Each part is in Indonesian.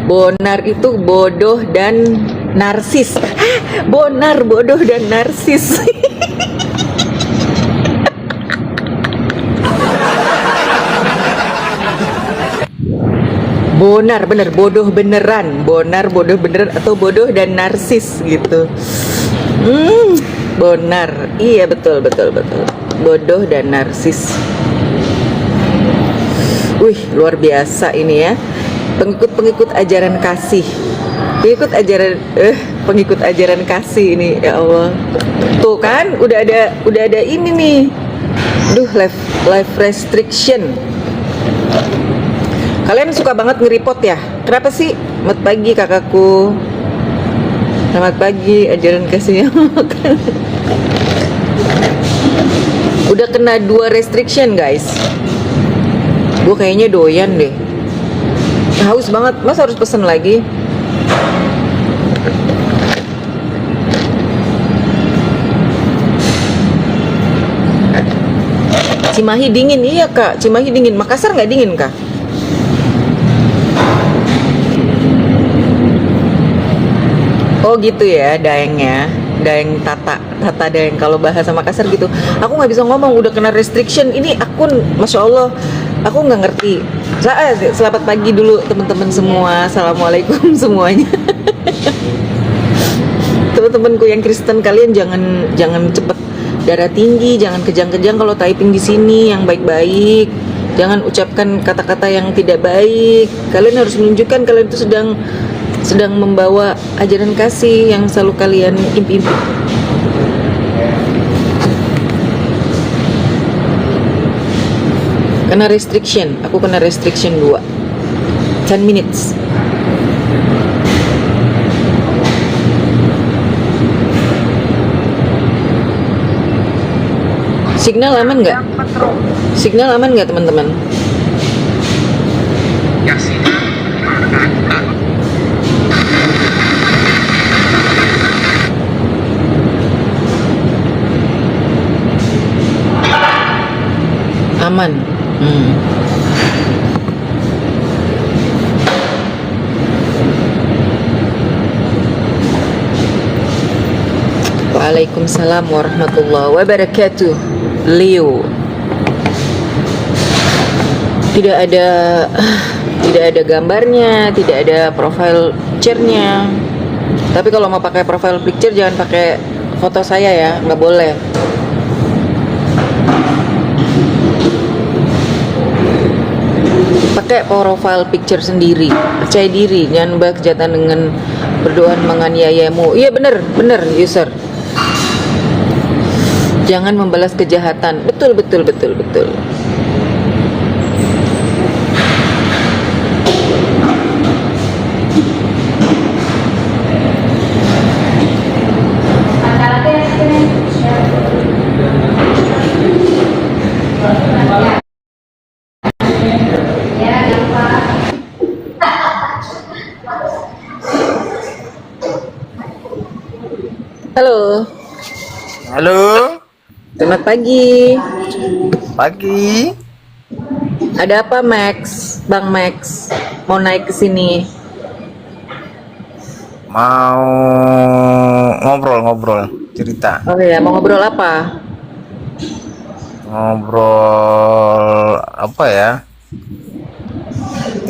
Bonar itu bodoh dan narsis. Bonar, bodoh dan narsis. Bonar bener, bodoh beneran. Bonar, bodoh beneran, atau bodoh dan narsis gitu. Bonar, iya betul betul betul. Bodoh dan narsis. Wih, luar biasa ini ya. Pengikut-pengikut ajaran kasih. Pengikut ajaran kasih ini, ya Allah. Tuh kan, udah ada ini nih. Duh, live restriction. Kalian suka banget nge-report ya? Kenapa sih? Selamat pagi kakakku. Selamat pagi, ajaran kasihnya. Udah kena 2 restriction guys. Gue kayaknya doyan deh. Haus banget, mas harus pesen lagi. Cimahi dingin, iya kak. Cimahi dingin. Makassar nggak dingin kak? Oh gitu ya, Daengnya, Daeng Tata Daeng, kalau bahasa Makassar gitu. Aku nggak bisa ngomong, udah kena restriction. Ini akun, masya Allah, aku nggak ngerti. Selamat pagi dulu teman-teman semua, assalamualaikum semuanya. Teman-temanku yang Kristen, kalian jangan cepet darah tinggi, jangan kejang-kejang kalau typing di sini, yang baik-baik. Jangan ucapkan kata-kata yang tidak baik. Kalian harus menunjukkan kalian itu sedang membawa ajaran kasih yang selalu kalian impi-impi. Kena restriction, aku kena restriction 2 10 minutes. Signal aman nggak? Signal aman nggak teman-teman? Aman. Waalaikumsalam warahmatullahi wabarakatuh. Leo. Tidak ada gambarnya, tidak ada profile picture-nya. Tapi kalau mau pakai profile picture jangan pakai foto saya ya, nggak boleh. Pakai profile picture sendiri, percaya diri, jangan berkejahatan dengan berdoa menganiayamu. Iya bener user. Jangan membalas kejahatan. Betul. Halo. Selamat pagi. Pagi. Ada apa Max? Bang Max mau naik ke sini. Mau ngobrol cerita. Oh ya, mau ngobrol apa? Ngobrol apa ya?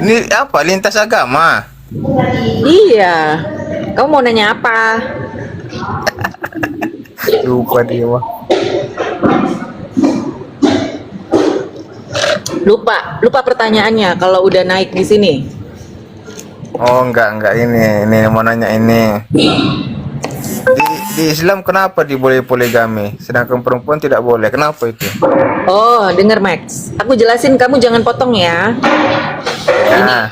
Ini apa? Lintas agama. Iya. Kamu mau nanya apa? Lupa dia mah. Lupa pertanyaannya kalau udah naik di sini. Oh enggak ini mau nanya ini. Di Islam kenapa diboleh poligami sedangkan perempuan tidak boleh? Kenapa itu? Oh, denger Max. Aku jelasin, kamu jangan potong ya. Ya.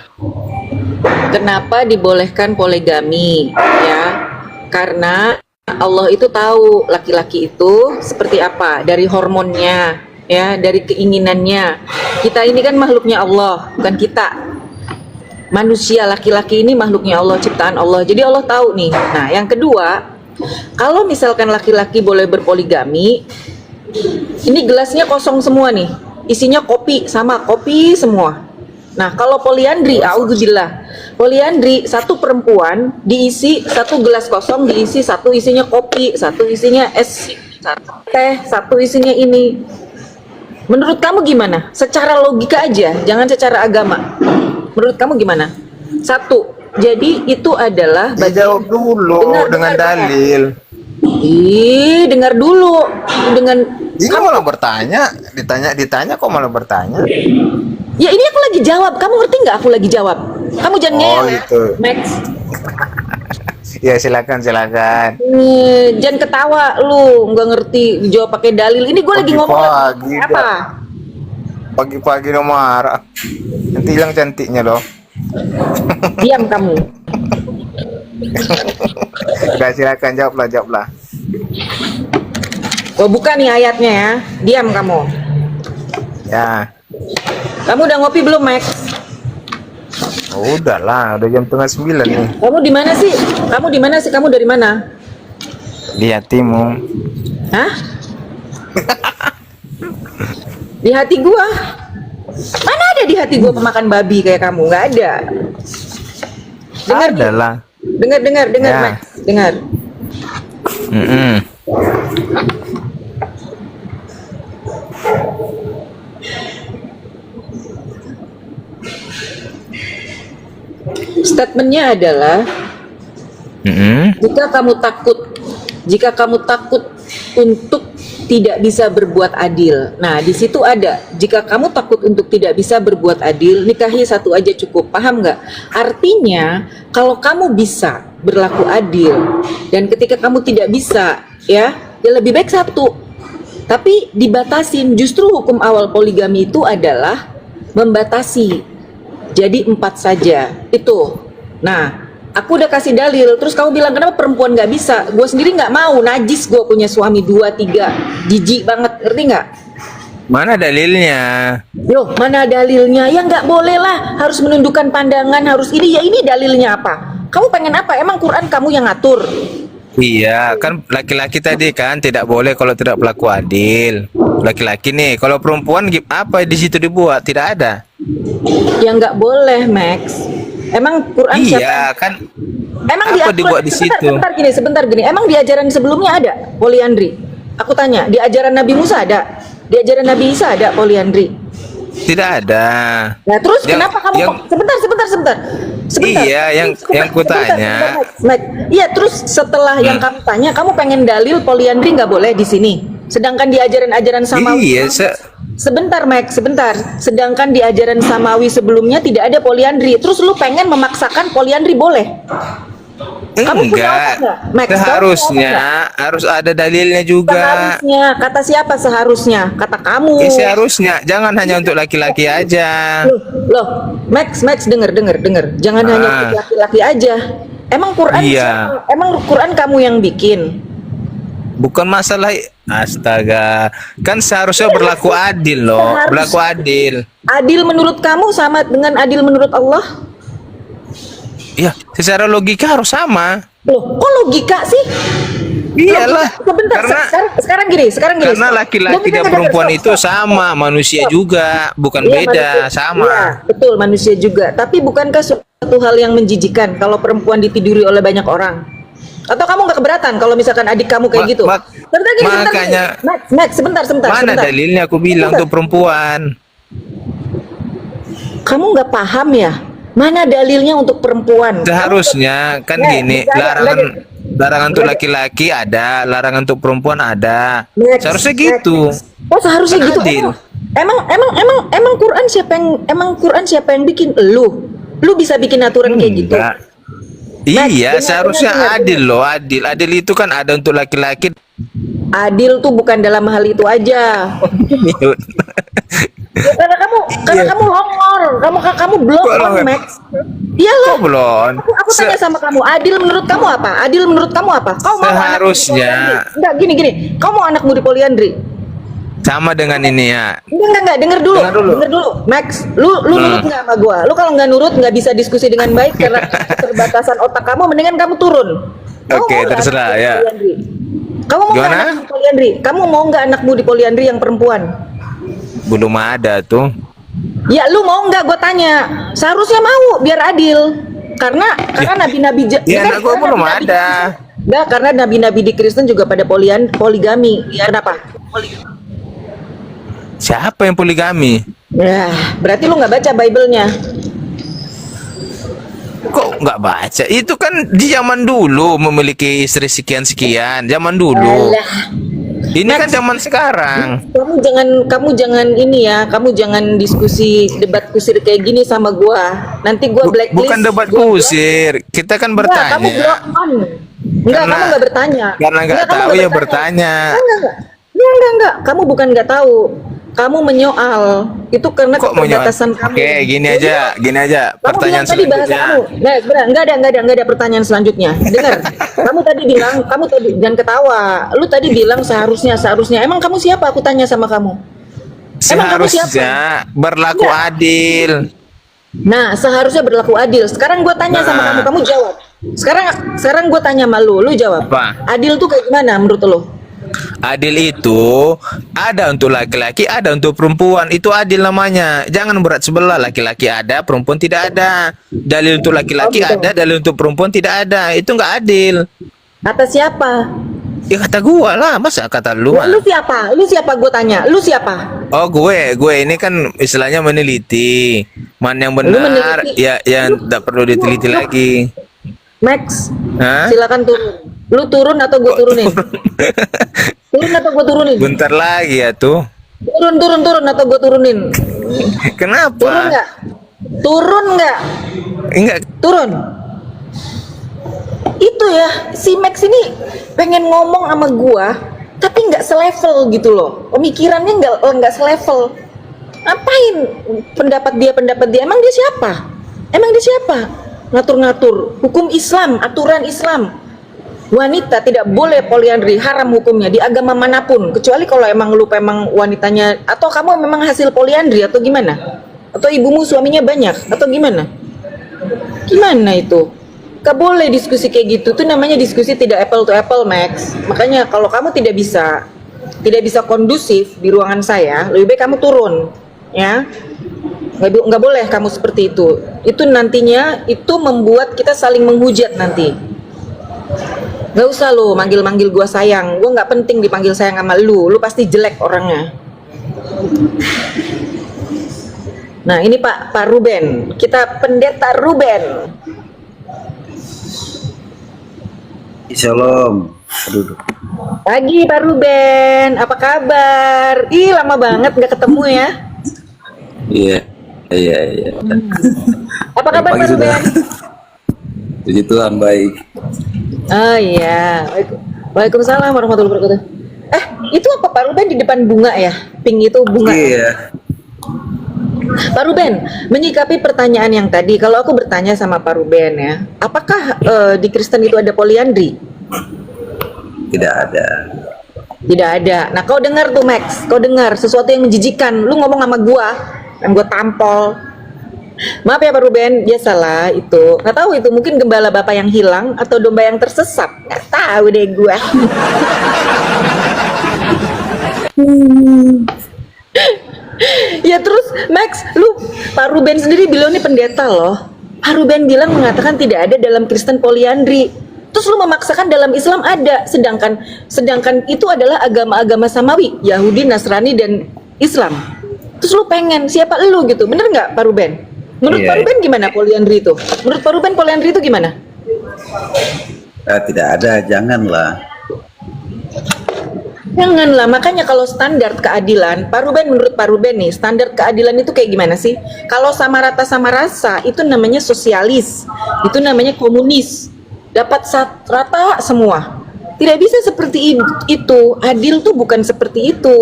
Kenapa dibolehkan poligami? Ya, karena Allah itu tahu laki-laki itu seperti apa dari hormonnya, ya, dari keinginannya. Kita ini kan makhluknya Allah, bukan kita. Manusia laki-laki ini makhluknya Allah, ciptaan Allah. Jadi Allah tahu nih. Nah, yang kedua, kalau misalkan laki-laki boleh berpoligami, ini gelasnya kosong semua nih, isinya kopi semua. Nah, kalau poliandri, auzubillah, Poliandri, satu perempuan diisi satu gelas kosong, diisi satu isinya kopi, satu isinya es teh, satu isinya ini. Menurut kamu gimana? Secara logika aja, jangan secara agama. Menurut kamu gimana? Satu, jadi itu adalah Dijawab dulu dengan dalil. Ih, dengar dulu. Dengan Ini malah bertanya, ditanya kok malah bertanya. ya ini aku lagi jawab. Kamu ngerti nggak aku lagi jawab? Kamu jangan ngeyel ya, Gitu. Max. Ya silakan. Jangan ketawa lu, nggak ngerti jawab pakai dalil. Ini gue lagi ngomong Pagi-pagi apa? Pagi-pagi udah marah. Nanti hilang cantiknya loh. Diam kamu. Udah silakan jawablah. Oh buka nih ayatnya ya. Diam kamu. Ya. Kamu udah ngopi belum, Max? Oh, udahlah, udah jam 8:30 nih. Kamu di mana sih? Kamu dari mana? Di hatimu. Hah? Di hati gua. Mana ada di hati gua pemakan babi kayak kamu? Nggak ada. Dengar, Adalah. dengar, Ya. Max. Dengar. Statementnya adalah jika kamu takut untuk tidak bisa berbuat adil. Nah, di situ ada, jika kamu takut untuk tidak bisa berbuat adil, nikahi satu aja cukup. Paham nggak? Artinya, kalau kamu bisa berlaku adil, dan ketika kamu tidak bisa, ya lebih baik satu. Tapi dibatasin, justru hukum awal poligami itu adalah membatasi. Jadi 4 saja, itu. Nah, aku udah kasih dalil, terus kamu bilang kenapa perempuan nggak bisa? Gue sendiri nggak mau, najis gue punya suami 2, 3, jijik banget, ngerti nggak? Mana dalilnya? Loh, mana dalilnya? Ya nggak boleh lah, harus menundukkan pandangan, harus ini, ya ini dalilnya apa? Kamu pengen apa? Emang Quran kamu yang ngatur? Iya, kan laki-laki tadi kan tidak boleh kalau tidak berlaku adil. Laki-laki nih, kalau perempuan apa di situ dibuat? Tidak ada. Ya nggak boleh, Max. Emang Quran Iya, kan Emang apa di dibuat di situ? sebentar gini. Emang di ajaran sebelumnya ada poliandri? Aku tanya, di ajaran Nabi Musa ada? Di ajaran Nabi Isa ada poliandri? Tidak ada. Nah, terus kenapa kamu sebentar. Iya, yang kutanya. Max. Iya, terus setelah yang kamu tanya, kamu pengen dalil poliandri nggak boleh di sini. Sedangkan di ajaran-ajaran samawi. Iya, Sebentar, Max, sebentar. Sedangkan di ajaran samawi sebelumnya tidak ada poliandri. Terus lu pengen memaksakan poliandri boleh? Kamu punya otak enggak. nggak, Max? Seharusnya harus ada dalilnya juga. Seharusnya, kata siapa seharusnya? Kata kamu. Ya, seharusnya jangan hanya untuk laki-laki aja. Loh, Max, denger. Jangan hanya untuk laki-laki aja. Emang Quran Iya. Emang Quran kamu yang bikin? Bukan masalah astaga. Kan seharusnya berlaku adil loh. Berlaku adil. Adil menurut kamu sama dengan adil menurut Allah? Ya, secara logika harus sama. Loh, kok logika sih? Iyalah. Sebentar, sekarang gini. Karena laki-laki dan perempuan itu sama, manusia juga, bukan Iya, beda, manusia. sama. Iya, betul, manusia juga. Tapi bukankah suatu hal yang menjijikan kalau perempuan ditiduri oleh banyak orang? Atau kamu nggak keberatan kalau misalkan adik kamu kayak gitu? Makanya Max, sebentar. mana dalilnya aku bilang tuh perempuan. Kamu nggak paham ya? Mana dalilnya untuk perempuan? Seharusnya kan gini, larangan untuk laki-laki ada, larangan untuk perempuan ada. Seharusnya gitu. Oh, seharusnya gitu. Adil. Emang Quran siapa yang bikin? Lu bisa bikin aturan kayak gitu? Enggak. Iya, seharusnya adil loh, adil. Adil itu kan ada untuk laki-laki. Adil tuh bukan dalam hal itu aja. Ya, karena kamu longor, kamu belum Max. Iya loh. Belum. Aku tanya sama kamu, adil menurut kamu apa? Kau mau Seharusnya. Enggak, gini. Kau mau anakmu di poliandri? Sama dengan ini ya. Enggak, denger dulu. Max, lu nurut nggak sama gua? Lu kalau nggak nurut nggak bisa diskusi dengan baik karena keterbatasan otak kamu, mendingan kamu turun. Oke, terserah ya. Kamu mau nggak anakmu di poliandri? Kamu mau nggak anakmu di poliandri yang perempuan? Belum ada tuh. Ya lu mau nggak, gue tanya. Seharusnya mau biar adil. Karena nabi-nabi Di anakku belum ada. Enggak, karena nabi-nabi di Kristen juga pada poligami. Ya, kenapa? Siapa yang poligami? Ya, berarti lu nggak baca Bible-nya. Kok nggak baca? Itu kan di zaman dulu memiliki istri sekian-sekian. Zaman dulu. Alah. Ini kan zaman sekarang. Kamu jangan ini ya, kamu jangan diskusi debat kusir kayak gini sama gua. Nanti gua blacklist. Bukan debat kusir. Kita kan Enggak, kamu bertanya. block on. Enggak, kamu nggak bertanya. Karena nggak Enggak, kamu tahu nggak ya bertanya. Enggak. Kamu bukan nggak tahu. Kamu menyoal. Itu karena Kok menyoal? keterbatasan kamu. Oke, gini aja. Kamu Pertanyaan bilang tadi bahasa selanjutnya. kamu. Nah, sebenarnya enggak ada pertanyaan selanjutnya. Dengar. Kamu tadi jangan ketawa. Lu tadi bilang seharusnya. Emang kamu siapa? Aku tanya sama kamu. Emang kamu siapa? Seharusnya berlaku Enggak. adil. Nah, seharusnya berlaku adil. Sekarang gue tanya sama kamu jawab. Sekarang gue tanya sama lu jawab. Apa? Adil tuh kayak gimana menurut lu? Adil itu ada untuk laki-laki, ada untuk perempuan. Itu adil namanya. Jangan berat sebelah. Laki-laki ada, perempuan tidak ada. Dalil untuk laki-laki Oh, gitu. ada, dalil untuk perempuan tidak ada. Itu nggak adil. Kata siapa? Ya kata gua lah, masa kata lu mah? Lu siapa? Lu siapa? Gue tanya. Lu siapa? Oh gue ini kan istilahnya meneliti mana yang Lu benar, meneliti. ya yang tidak perlu diteliti lagi. Max, Hah? silakan turun. Lu turun atau gue turunin? Turun atau gue turunin? Bentar lagi ya tuh. Turun atau gue turunin? Kenapa? Turun nggak? Turun nggak? Enggak. Turun. Itu ya, si Max ini pengen ngomong sama gua, tapi nggak selevel gitu loh. Pemikirannya nggak selevel. Ngapain pendapat dia? Emang dia siapa? Ngatur-ngatur hukum Islam, aturan Islam. Wanita tidak boleh poliandri, haram hukumnya di agama manapun, kecuali kalau emang lu memang wanitanya, atau kamu memang hasil poliandri atau gimana? Atau ibumu suaminya banyak atau gimana? Gimana itu? Gak boleh diskusi kayak gitu, tuh namanya diskusi tidak apple to apple, Max. Makanya kalau kamu tidak bisa kondusif di ruangan saya, lebih baik kamu turun, ya. Nggak boleh kamu seperti itu. Itu nantinya itu membuat kita saling menghujat nanti. Gak usah lo manggil-manggil gua sayang. Gua nggak penting dipanggil sayang sama lu. Lu pasti jelek orangnya. Nah ini Pak Ruben, kita pendeta Ruben. Shalom. Aduh. Pagi Pak Ruben, apa kabar? Ih lama banget nggak ketemu ya. Iya. Apa kabar Pagi Pak sudah. Ruben? Puji Tuhan baik. Oh iya. Waalaikumsalam warahmatullahi wabarakatuh. Itu apa Pak Ruben di depan bunga ya? Pink itu bunga. Iya. Pak Ruben, menyikapi pertanyaan yang tadi, kalau aku bertanya sama Pak Ruben ya, apakah di Kristen itu ada poliandri? Tidak ada. Tidak ada. Nah, kau dengar tuh Max, kau dengar sesuatu yang menjijikan. Lu ngomong sama gua, yang gua tampol. Maaf ya Pak Ruben, biasalah itu. Nggak tahu itu mungkin gembala bapak yang hilang atau domba yang tersesat. Nggak tahu deh gua. Ya terus Max, Pak Ruben sendiri bilang ini pendeta loh. Pak Ruben bilang mengatakan tidak ada dalam Kristen poliandri. Terus lu memaksakan dalam Islam ada, sedangkan itu adalah agama-agama samawi, Yahudi, Nasrani dan Islam. Terus lu pengen siapa lu gitu, bener nggak Pak Ruben? Menurut Iya. Pak Ruben gimana poliandri itu? Menurut Pak Ruben poliandri itu gimana? Tidak ada, janganlah. Janganlah, makanya kalau standar keadilan, Pak Ruben, menurut Pak Ruben nih, standar keadilan itu kayak gimana sih? Kalau sama rata sama rasa, itu namanya sosialis, itu namanya komunis, dapat rata semua. Tidak bisa seperti itu, adil tuh bukan seperti itu.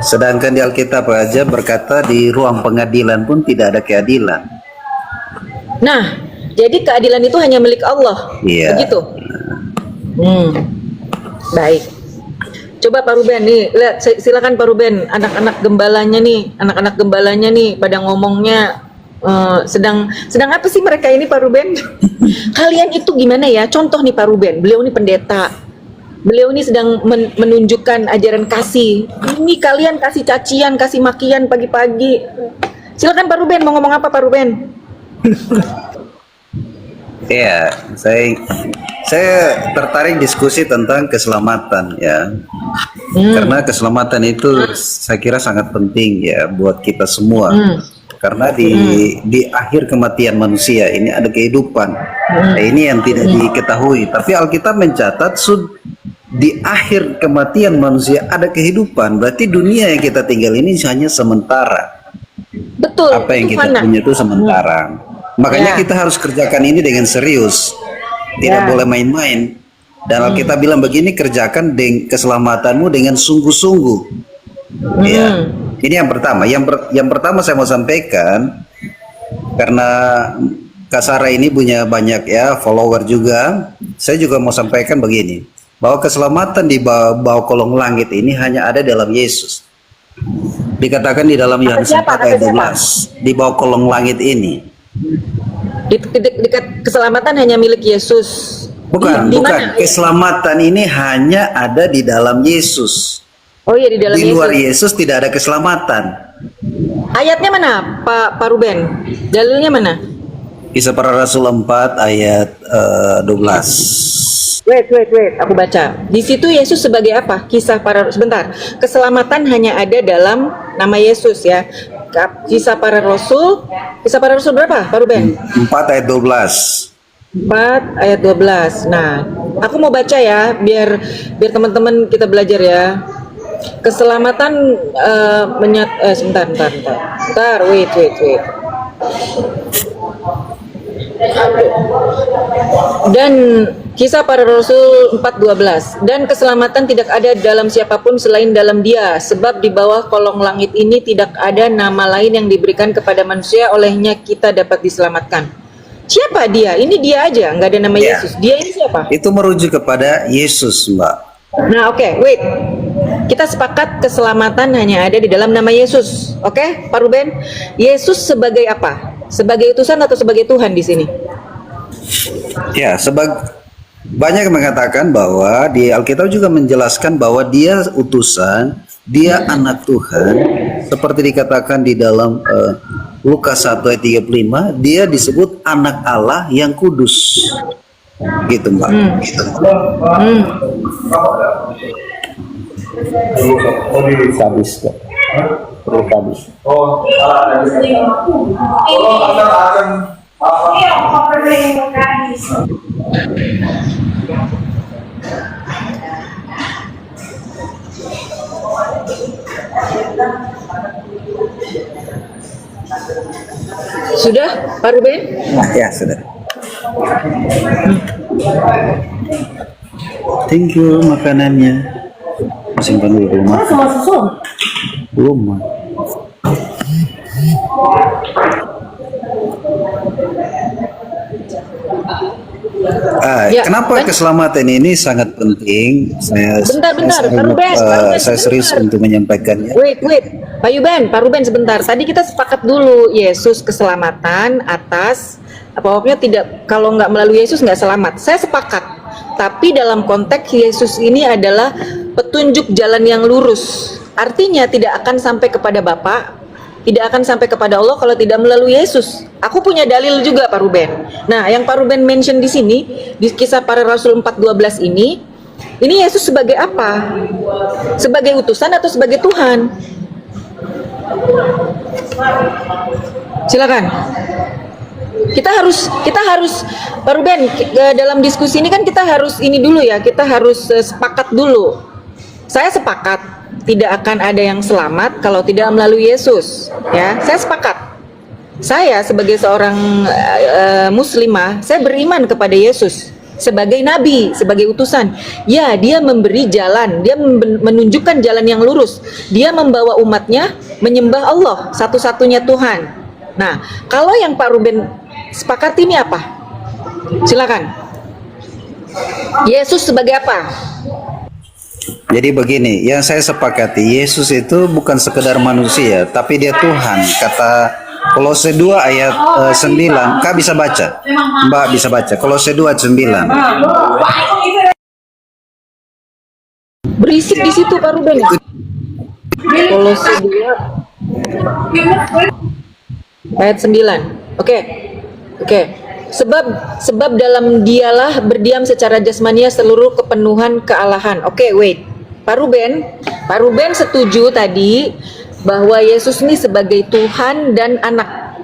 Sedangkan di Alkitab aja berkata di ruang pengadilan pun tidak ada keadilan. Nah, jadi keadilan itu hanya milik Allah, Iya. begitu? Baik. Coba Pak Ruben nih, lihat silakan Pak Ruben, anak-anak gembalanya nih pada ngomongnya sedang apa sih mereka ini Pak Ruben? Kalian itu gimana ya? Contoh nih Pak Ruben, beliau ini pendeta. Beliau ini sedang menunjukkan ajaran kasih. Ini kalian kasih cacian, kasih makian pagi-pagi. Silakan Pak Ruben, mau ngomong apa Pak Ruben? Ya, saya tertarik diskusi tentang keselamatan ya. Karena keselamatan itu saya kira sangat penting ya buat kita semua. Karena di akhir kematian manusia ini ada kehidupan. Nah, ini yang tidak diketahui. Tapi Alkitab mencatat di akhir kematian manusia ada kehidupan. Berarti dunia yang kita tinggal ini hanya sementara. Betul. Apa yang itu kita fana. punya itu sementara. Makanya Ya. kita harus kerjakan ini dengan serius. Tidak Ya. boleh main-main. Dan Alkitab bilang begini, kerjakan keselamatanmu dengan sungguh-sungguh. Ya. Ini yang pertama. Yang pertama saya mau sampaikan, karena Kak Sarah ini punya banyak ya follower juga. Saya juga mau sampaikan begini, bahwa keselamatan di bawah kolong langit ini hanya ada dalam Yesus. Dikatakan di dalam Yohanes 4 ayat 12, di bawah kolong langit ini. Dekat keselamatan hanya milik Yesus. Bukan, Di bukan. mana? Keselamatan ini hanya ada di dalam Yesus. Oh iya, di dalam Di luar Yesus. Yesus tidak ada keselamatan. Ayatnya mana, Pak Ruben? Dalilnya mana? Kisah Para Rasul 4 ayat 12. Wait, aku baca. Di situ Yesus sebagai apa? Kisah para sebentar. Keselamatan hanya ada dalam nama Yesus ya. Kisah Para Rasul berapa, Pak Ruben? 4 ayat 12. 4 ayat 12. Nah, aku mau baca ya, biar teman-teman kita belajar ya. Keselamatan sebentar, wait. Dan Kisah Para Rasul 4:12, dan keselamatan tidak ada dalam siapapun selain dalam Dia, sebab di bawah kolong langit ini tidak ada nama lain yang diberikan kepada manusia olehnya kita dapat diselamatkan. Siapa Dia? Ini Dia aja, nggak ada nama Ya. Yesus. Dia ini siapa? Itu merujuk kepada Yesus, Mbak. Nah, oke, wait. Kita sepakat keselamatan hanya ada di dalam nama Yesus. Oke, Pak Ruben? Yesus sebagai apa? Sebagai utusan atau sebagai Tuhan di sini? Ya, banyak yang mengatakan bahwa di Alkitab juga menjelaskan bahwa dia utusan, dia anak Tuhan, seperti dikatakan di dalam Lukas 1 ayat 35, dia disebut anak Allah yang kudus. Gitu, Mbak. Gitu. Habis, Kak. Perlu habis. Sudah, Pak Ruben? Nah, ya, sudah. Thank you makanannya. Simpan dulu rumah. Belum, Ma. Ya, Kenapa kan? keselamatan ini sangat penting? Bentar, Pak Ruben, Saya serius sebentar. untuk menyampaikannya. Wait, Pak Ruben sebentar. Tadi kita sepakat dulu Yesus keselamatan atas pokoknya tidak, kalau nggak melalui Yesus nggak selamat. Saya sepakat. Tapi dalam konteks Yesus ini adalah petunjuk jalan yang lurus. Artinya tidak akan sampai kepada Bapa, tidak akan sampai kepada Allah kalau tidak melalui Yesus. Aku punya dalil juga, Pak Ruben. Nah, yang Pak Ruben mention di sini di Kisah Para Rasul 4:12 ini Yesus sebagai apa? Sebagai utusan atau sebagai Tuhan? Silakan. Kita harus Pak Ruben, dalam diskusi ini kan kita harus ini dulu ya, kita harus sepakat dulu. Saya sepakat tidak akan ada yang selamat kalau tidak melalui Yesus, ya. Saya sepakat. Saya sebagai seorang muslimah, saya beriman kepada Yesus sebagai nabi, sebagai utusan. Ya, dia memberi jalan, dia menunjukkan jalan yang lurus. Dia membawa umatnya menyembah Allah, satu-satunya Tuhan. Nah, kalau yang Pak Ruben sepakat ini apa? Silakan. Yesus sebagai apa? Jadi begini, yang saya sepakati, Yesus itu bukan sekedar manusia, tapi dia Tuhan. Kata Kolose 2 ayat 9, Kak bisa baca? Mbak bisa baca, Kolose 2 ayat 9. Berisik di situ Pak Ruben. Kolose 2 ayat 9. Oke. Oke. Sebab dalam dialah berdiam secara jasmania seluruh kepenuhan kealahan. Oke, wait. Pak Ruben setuju tadi bahwa Yesus ini sebagai Tuhan dan anak,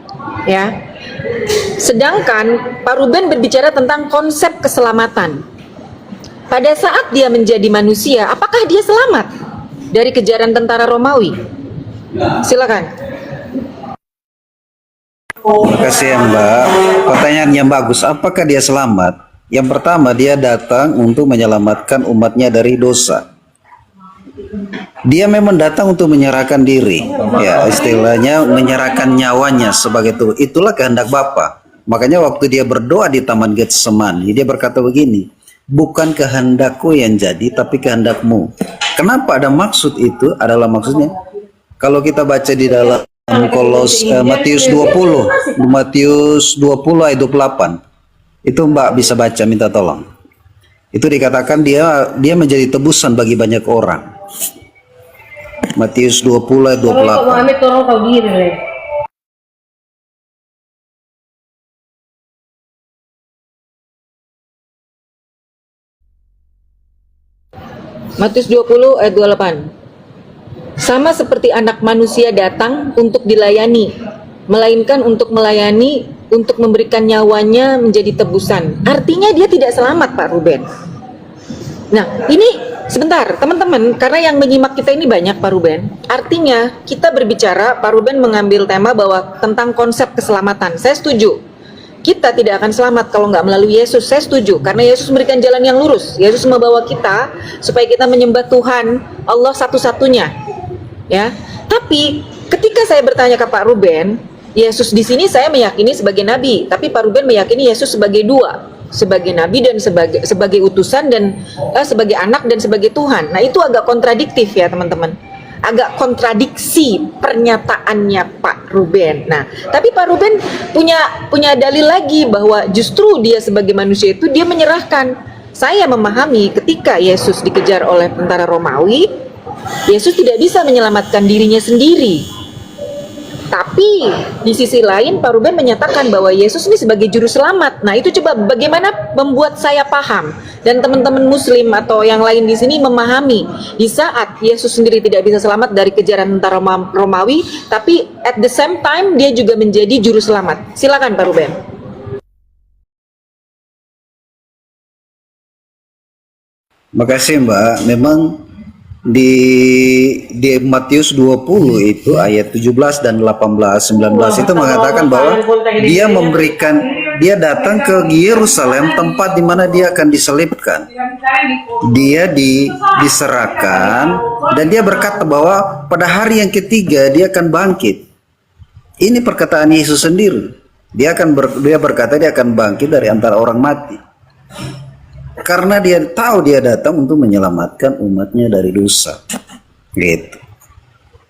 ya. Sedangkan Pak Ruben berbicara tentang konsep keselamatan. Pada saat dia menjadi manusia, apakah dia selamat dari kejaran tentara Romawi? Silakan. Terima kasih ya Mbak. Pertanyaan yang bagus. Apakah dia selamat? Yang pertama, dia datang untuk menyelamatkan umatnya dari dosa. Dia memang datang untuk menyerahkan diri, ya istilahnya menyerahkan nyawanya sebagai Tuhan. Itulah kehendak Bapa. Makanya waktu dia berdoa di Taman Getsemani, dia berkata begini, bukan kehendakku yang jadi, tapi kehendakmu. Kenapa ada maksud itu? Adalah maksudnya, kalau kita baca di dalam Matius 20 ayat 28, itu Mbak bisa baca, minta tolong. Itu dikatakan dia menjadi tebusan bagi banyak orang. Matius 20 ayat 28. Matius 20 ayat 28. Sama seperti anak manusia datang untuk dilayani, melainkan untuk melayani, untuk memberikan nyawanya menjadi tebusan. Artinya dia tidak selamat, Pak Ruben. Nah, ini sebentar, teman-teman, karena yang menyimak kita ini banyak, Pak Ruben. Artinya kita berbicara, Pak Ruben mengambil tema bahwa tentang konsep keselamatan. Saya setuju. Kita tidak akan selamat kalau nggak melalui Yesus. Saya setuju, karena Yesus memberikan jalan yang lurus. Yesus membawa kita supaya kita menyembah Tuhan, Allah satu-satunya. Ya, tapi ketika saya bertanya ke Pak Ruben, Yesus di sini saya meyakini sebagai nabi, tapi Pak Ruben meyakini Yesus sebagai dua, sebagai nabi dan sebagai utusan dan sebagai anak dan sebagai Tuhan. Nah, itu agak kontradiktif ya teman-teman, agak kontradiksi pernyataannya Pak Ruben. Nah, tapi Pak Ruben punya dalil lagi bahwa justru dia sebagai manusia itu dia menyerahkan. Saya memahami ketika Yesus dikejar oleh tentara Romawi, Yesus tidak bisa menyelamatkan dirinya sendiri. Tapi di sisi lain Pak Ruben menyatakan bahwa Yesus ini sebagai juru selamat. Nah, itu coba bagaimana membuat saya paham dan teman-teman muslim atau yang lain di sini memahami di saat Yesus sendiri tidak bisa selamat dari kejaran tentara Romawi, tapi at the same time dia juga menjadi juru selamat. Silakan Pak Ruben. Makasih Mbak. Memang di Matius 20 itu ayat 17 dan 18 19 itu mengatakan bahwa dia datang ke Yerusalem, tempat di mana dia akan disalibkan. Dia diserahkan dan dia berkata bahwa pada hari yang ketiga dia akan bangkit. Ini perkataan Yesus sendiri. Dia berkata dia akan bangkit dari antara orang mati. Karena dia tahu dia datang untuk menyelamatkan umatnya dari dosa. Gitu.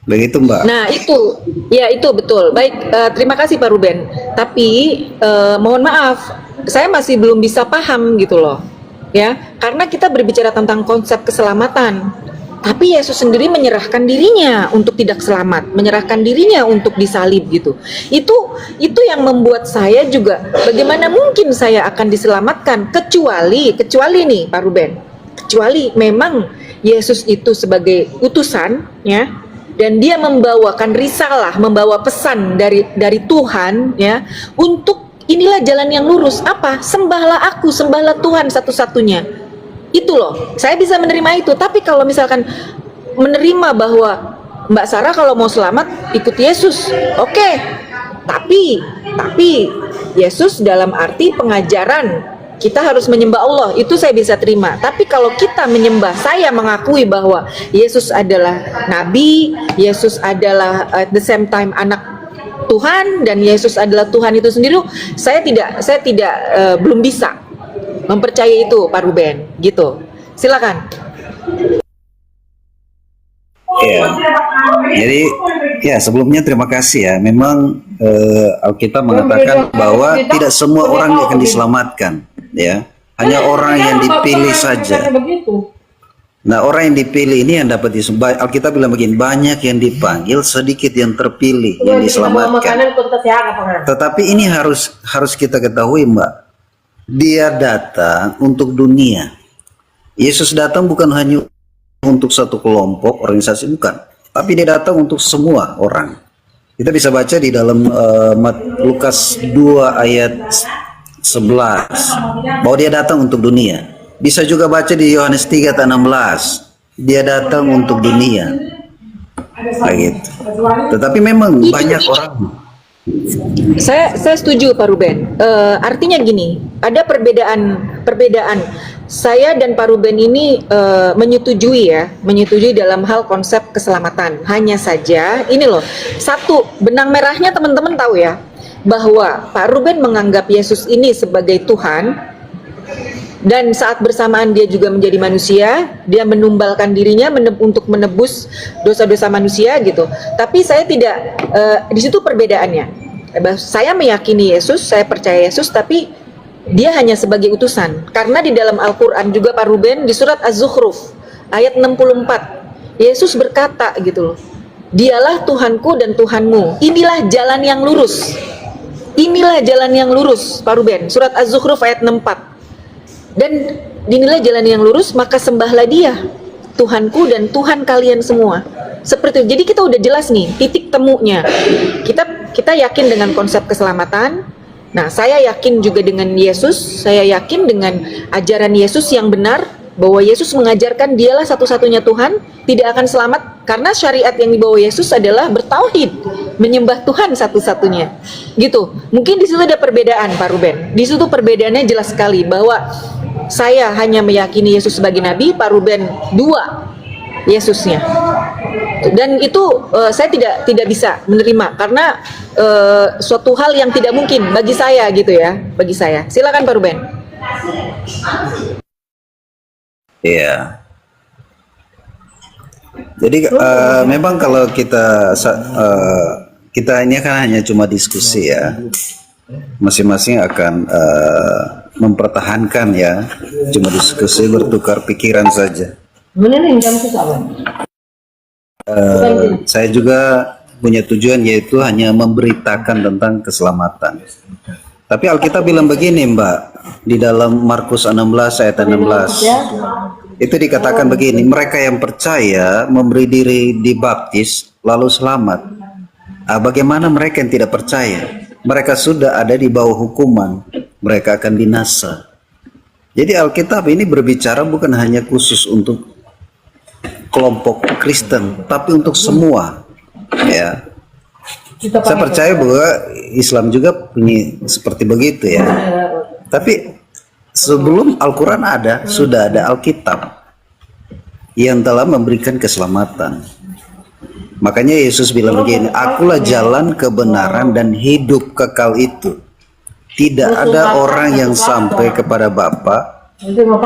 Begitu Mbak. Nah itu betul. Baik, terima kasih Pak Ruben. Tapi mohon maaf, saya masih belum bisa paham gitu loh. Ya, karena kita berbicara tentang konsep keselamatan. Tapi Yesus sendiri menyerahkan dirinya untuk tidak selamat, menyerahkan dirinya untuk disalib gitu. Itu yang membuat saya juga bagaimana mungkin saya akan diselamatkan kecuali nih Pak Ruben. Kecuali memang Yesus itu sebagai utusan ya, dan dia membawakan risalah, membawa pesan dari Tuhan ya, untuk inilah jalan yang lurus. Apa? Sembahlah aku, sembahlah Tuhan satu-satunya. Itu loh, saya bisa menerima itu. Tapi kalau misalkan menerima bahwa Mbak Sarah kalau mau selamat ikut Yesus, oke. Tapi Yesus dalam arti pengajaran kita harus menyembah Allah, itu saya bisa terima. Tapi kalau kita menyembah, saya mengakui bahwa Yesus adalah nabi, Yesus adalah at the same time anak Tuhan, dan Yesus adalah Tuhan itu sendiri, saya tidak belum bisa mempercayai itu Pak Ruben gitu. Silakan. Ya. Jadi ya sebelumnya terima kasih ya. Memang Alkitab mengatakan bahwa tidak semua orang akan diselamatkan ya. Hanya orang yang dipilih saja. Nah, orang yang dipilih ini yang dapat disembah. Alkitab bilang begini, banyak yang dipanggil, sedikit yang terpilih, yang diselamatkan. Tetapi ini harus kita ketahui, Mbak. Dia datang untuk dunia. Yesus datang bukan hanya untuk satu kelompok organisasi, bukan. Tapi dia datang untuk semua orang. Kita bisa baca di dalam Lukas 2 ayat 11 bahwa dia datang untuk dunia. Bisa juga baca di Yohanes 3 ayat 16, dia datang untuk dunia. Begitu. Tetapi memang banyak orang. Saya setuju Pak Ruben. Artinya gini, ada perbedaan. Saya dan Pak Ruben ini menyetujui dalam hal konsep keselamatan. Hanya saja ini loh, satu benang merahnya teman-teman tahu ya, bahwa Pak Ruben menganggap Yesus ini sebagai Tuhan. Dan saat bersamaan dia juga menjadi manusia, dia menumbalkan dirinya untuk menebus dosa-dosa manusia gitu. Tapi saya tidak, di situ perbedaannya. Saya meyakini Yesus, saya percaya Yesus, tapi dia hanya sebagai utusan. Karena di dalam Al-Quran juga Pak Ruben, di surat Az-Zukhruf ayat 64, Yesus berkata gitu loh, dialah Tuhanku dan Tuhanmu, inilah jalan yang lurus. Inilah jalan yang lurus Pak Ruben, surat Az-Zukhruf ayat 64. Dan inilah jalan yang lurus, maka sembahlah dia, Tuhanku dan Tuhan kalian semua. Seperti itu. Jadi kita udah jelas nih titik temunya. Kita yakin dengan konsep keselamatan. Nah, saya yakin juga dengan Yesus. Saya yakin dengan ajaran Yesus yang benar, bahwa Yesus mengajarkan dialah satu-satunya Tuhan, tidak akan selamat karena syariat yang dibawa Yesus adalah bertauhid, menyembah Tuhan satu-satunya. Gitu. Mungkin di situ ada perbedaan Pak Ruben. Di situ perbedaannya jelas sekali bahwa saya hanya meyakini Yesus sebagai nabi, Pak Ruben dua Yesusnya. Dan itu saya tidak bisa menerima karena suatu hal yang tidak mungkin bagi saya gitu ya, bagi saya. Silakan Pak Ruben. Iya. Jadi memang kalau kita ini kan hanya cuma diskusi ya, masing-masing akan mempertahankan ya, cuma diskusi bertukar pikiran saja. Saya juga punya tujuan, yaitu hanya memberitakan tentang keselamatan. Tapi Alkitab bilang begini Mbak, di dalam Markus 16 ayat 16 itu dikatakan begini, mereka yang percaya memberi diri dibaptis lalu selamat. Bagaimana mereka yang tidak percaya? Mereka sudah ada di bawah hukuman, mereka akan binasa. Jadi Alkitab ini berbicara bukan hanya khusus untuk kelompok Kristen, tapi untuk semua. Ya, saya percaya bahwa Islam juga punya seperti begitu ya. Tapi sebelum Al-Quran ada, sudah ada Alkitab yang telah memberikan keselamatan. Makanya Yesus bilang begini, akulah jalan, kebenaran, dan hidup kekal itu. Tidak ada orang yang sampai kepada Bapa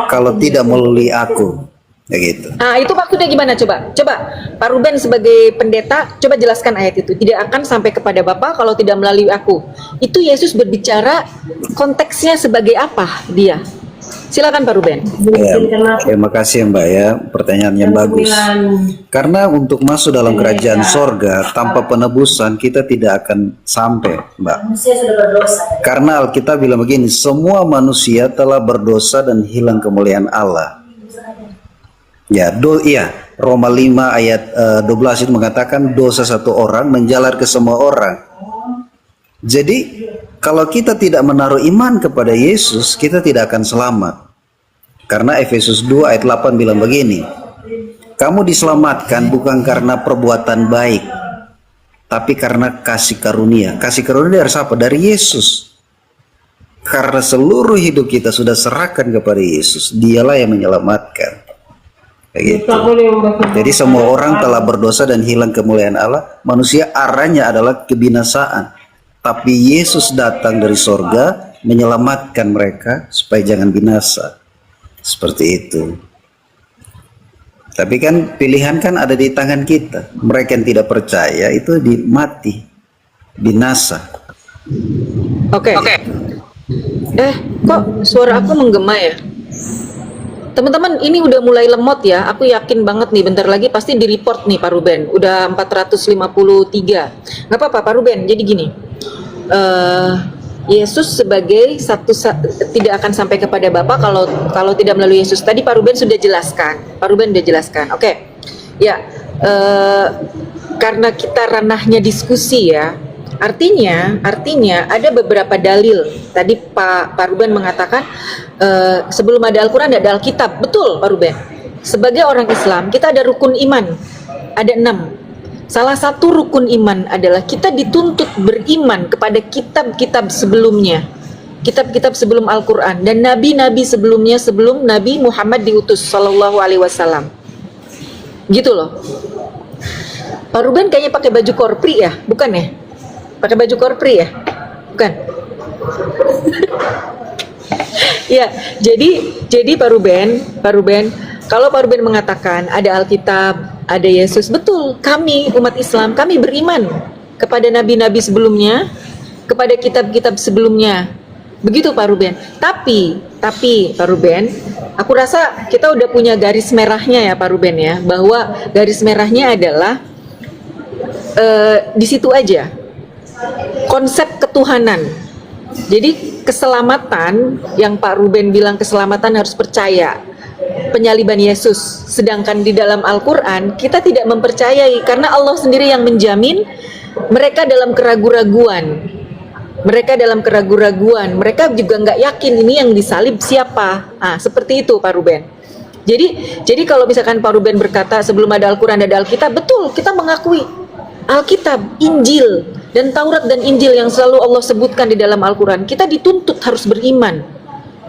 kalau tidak melalui aku. Ya gitu. Nah, itu maksudnya gimana coba? Coba Pak Ruben sebagai pendeta, coba jelaskan ayat itu. Tidak akan sampai kepada Bapa kalau tidak melalui aku. Itu Yesus berbicara konteksnya sebagai apa dia? Silakan Pak Ruben. Ya, terima kasih Mbak ya, pertanyaan yang bagus. Karena untuk masuk dalam kerajaan sorga tanpa penebusan kita tidak akan sampai, Mbak. Karena Alkitab bilang begini, semua manusia telah berdosa dan hilang kemuliaan Allah. Ya, Roma 5 ayat 12 itu mengatakan dosa satu orang menjalar ke semua orang. Jadi kalau kita tidak menaruh iman kepada Yesus, kita tidak akan selamat. Karena Efesus 2 ayat 8 bilang begini, kamu diselamatkan bukan karena perbuatan baik, tapi karena kasih karunia. Kasih karunia dari siapa? Dari Yesus. Karena seluruh hidup kita sudah serahkan kepada Yesus, dialah yang menyelamatkan. Begitu. Jadi semua orang telah berdosa dan hilang kemuliaan Allah. Manusia arahnya adalah kebinasaan. Tapi Yesus datang dari sorga menyelamatkan mereka supaya jangan binasa. Seperti itu. Tapi kan pilihan kan ada di tangan kita. Mereka yang tidak percaya itu mati, binasa. Oke. Kok suara aku menggema ya? Teman-teman, ini udah mulai lemot ya. Aku yakin banget nih, bentar lagi pasti di-report nih Pak Ruben. Udah 453. Nggak apa-apa Pak Ruben, jadi gini. Yesus sebagai tidak akan sampai kepada Bapa kalau tidak melalui Yesus. Tadi Pak Ruben sudah jelaskan. Pak Ruben sudah jelaskan. Oke. Ya, karena kita ranahnya diskusi ya. Artinya ada beberapa dalil. Tadi Pak Ruben mengatakan sebelum ada Al-Quran ada Alkitab. Betul Pak Ruben. Sebagai orang Islam kita ada rukun iman. Ada 6. Salah satu rukun iman adalah kita dituntut beriman kepada kitab-kitab sebelumnya. Kitab-kitab sebelum Al-Quran dan nabi-nabi sebelumnya sebelum Nabi Muhammad diutus Sallallahu Alaihi Wasallam. Gitu loh. Pak Ruben kayaknya pakai baju korpri ya, bukan ya? Pakai baju korpri ya? Bukan? Ya, jadi Pak Ruben, kalau Pak Ruben mengatakan ada Alkitab, ada Yesus, betul. Kami umat Islam, kami beriman kepada nabi-nabi sebelumnya, kepada kitab-kitab sebelumnya. Begitu Pak Ruben. Tapi Pak Ruben, aku rasa kita udah punya garis merahnya ya Pak Ruben ya, bahwa garis merahnya adalah di situ aja. Konsep ketuhanan. Jadi keselamatan yang Pak Ruben bilang keselamatan harus percaya penyaliban Yesus. Sedangkan di dalam Al-Quran kita tidak mempercayai karena Allah sendiri yang menjamin mereka dalam keraguan-raguan. Mereka juga nggak yakin ini yang disalib siapa. Seperti itu Pak Ruben. Jadi kalau misalkan Pak Ruben berkata sebelum ada Al-Quran ada Alkitab, betul, kita mengakui Alkitab, Injil, dan Taurat dan Injil yang selalu Allah sebutkan di dalam Al-Quran. Kita dituntut harus beriman.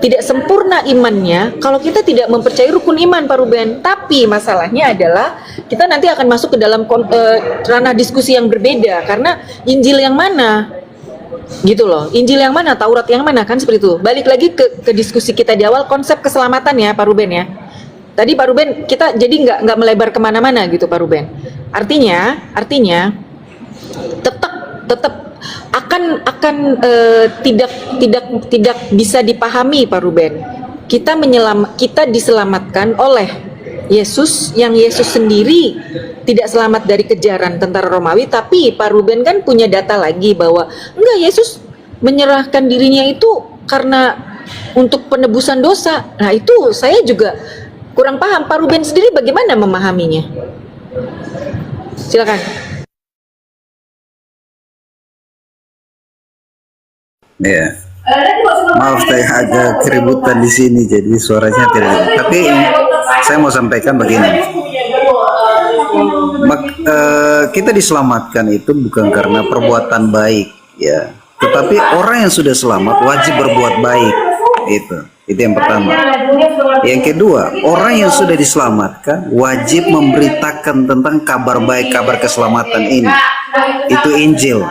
Tidak sempurna imannya kalau kita tidak mempercayai rukun iman Pak Ruben. Tapi masalahnya adalah kita nanti akan masuk ke dalam ranah diskusi yang berbeda. Karena Injil yang mana? Gitu loh, Injil yang mana, Taurat yang mana, kan seperti itu. Balik lagi ke diskusi kita di awal, konsep keselamatan ya Pak Ruben ya. Tadi Pak Ruben kita jadi nggak melebar kemana-mana gitu Pak Ruben. Artinya tetap akan tidak bisa dipahami Pak Ruben. Kita diselamatkan oleh Yesus, yang Yesus sendiri tidak selamat dari kejaran tentara Romawi. Tapi Pak Ruben kan punya data lagi bahwa enggak, Yesus menyerahkan dirinya itu karena untuk penebusan dosa. Nah itu saya juga kurang paham. Pak Ruben sendiri bagaimana memahaminya? Silakan. Ya, maaf saya agak keributan di sini, jadi suaranya tidak. Tapi saya mau sampaikan begini, kita diselamatkan itu bukan karena perbuatan baik, ya. Tetapi orang yang sudah selamat wajib berbuat baik, itu yang pertama. Yang kedua, orang yang sudah diselamatkan wajib memberitakan tentang kabar baik, kabar keselamatan ini. Itu Injil.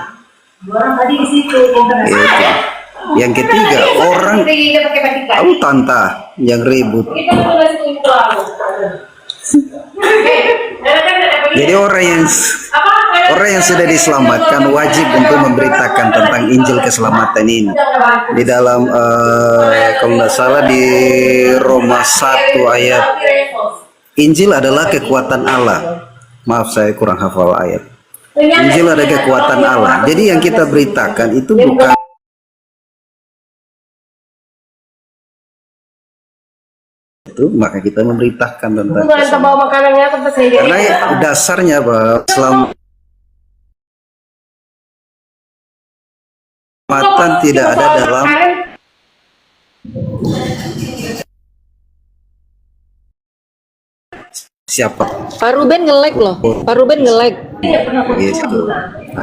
Itu. Yang ketiga, orang tahu tanta yang ribut. Jadi orang yang sudah diselamatkan wajib untuk memberitakan tentang Injil keselamatan ini. Di dalam kalau tidak salah di Roma 1 ayat, Injil adalah kekuatan Allah. Maaf saya kurang hafal ayat. Injil ada kekuatan Allah. Jadi yang kita beritakan itu bukan itu, maka kita memberitakan tentang karena dasarnya bahwa keselamatan tidak ada dalam siapa. Pak Ruben nge-lag loh. Pak Ruben nge-lag. Gitu.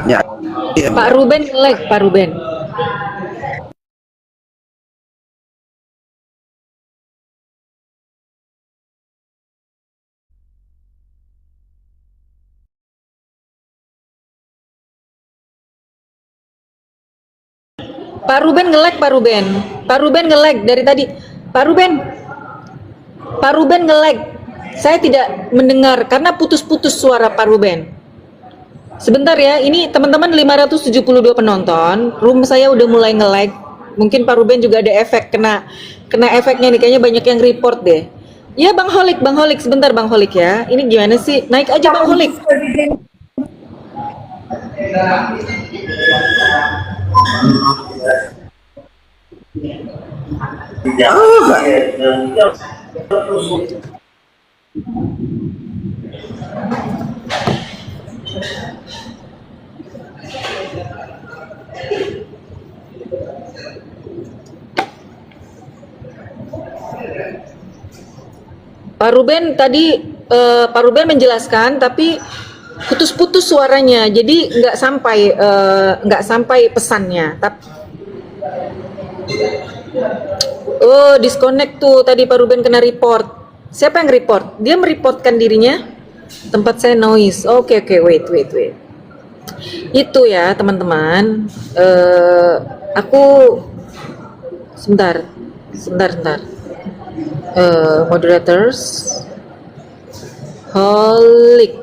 Ya. Pak Ruben nge-lag, Pak Ruben. Pak Ruben nge-lag, Pak Ruben. Pak Ruben nge-lag dari tadi. Pak Ruben nge-lag. Saya tidak mendengar karena putus-putus suara Pak Ruben. Sebentar ya, ini teman-teman 572 penonton. Room saya udah mulai nge-lag. Mungkin Pak Ruben juga ada efek, kena efeknya nih, kayaknya banyak yang report deh. Ya Bang Holik, sebentar Bang Holik ya. Ini gimana sih? Naik aja Bang Holik. Pak Ruben tadi Pak Ruben menjelaskan tapi putus-putus suaranya, jadi nggak sampai pesannya. Oh, disconnect tuh tadi Pak Ruben kena report. Siapa yang report? Dia mereportkan dirinya. Tempat saya noise. Oke, wait. Itu ya teman-teman. Aku sebentar. Moderators Holik.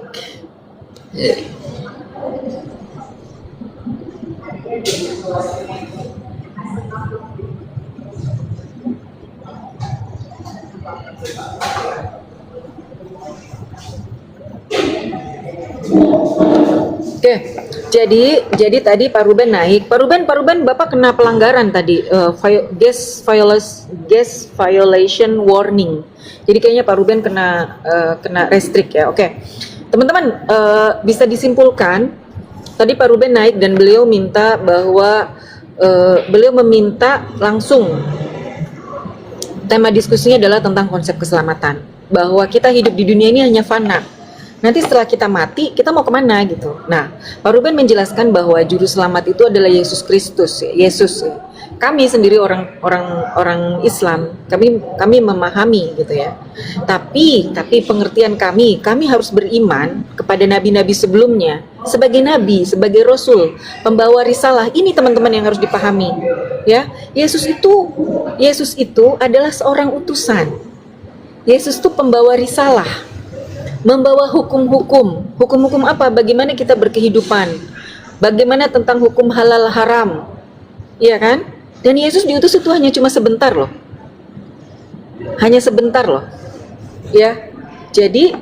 Oke, jadi tadi Pak Ruben naik. Pak Ruben, Bapak kena pelanggaran tadi, gas violation warning. Jadi kayaknya Pak Ruben kena restrict ya. Oke, teman-teman, bisa disimpulkan tadi Pak Ruben naik dan beliau minta bahwa beliau meminta langsung tema diskusinya adalah tentang konsep keselamatan, bahwa kita hidup di dunia ini hanya fana. Nanti setelah kita mati, kita mau kemana gitu. Nah, Pak Ruben menjelaskan bahwa juru selamat itu adalah Yesus Kristus, Yesus. Kami sendiri orang Islam, kami memahami gitu ya. Tapi pengertian kami harus beriman kepada nabi-nabi sebelumnya sebagai nabi, sebagai rasul, pembawa risalah. Ini teman-teman yang harus dipahami, ya. Yesus itu adalah seorang utusan. Yesus itu pembawa risalah, membawa hukum-hukum apa? Bagaimana kita berkehidupan, bagaimana tentang hukum halal haram, iya kan? Dan Yesus diutus itu hanya cuma sebentar loh, ya. Jadi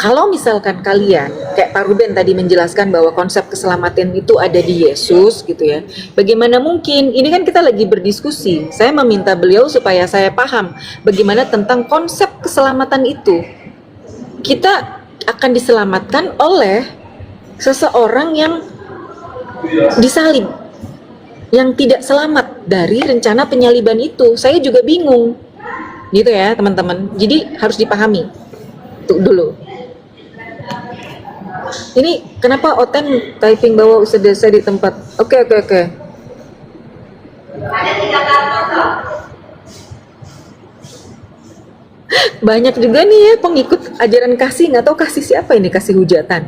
kalau misalkan kalian kayak Pak Ruben tadi menjelaskan bahwa konsep keselamatan itu ada di Yesus gitu ya, bagaimana mungkin? Ini kan kita lagi berdiskusi, saya meminta beliau supaya saya paham bagaimana tentang konsep keselamatan itu. Kita akan diselamatkan oleh seseorang yang disalib, yang tidak selamat dari rencana penyaliban itu. Saya juga bingung gitu ya teman-teman, jadi harus dipahami tuh dulu. Ini kenapa Oten typing bahwa sudah saya di tempat. Oke. Banyak juga nih ya pengikut ajaran kasih, nggak tahu kasih siapa ini, kasih hujatan.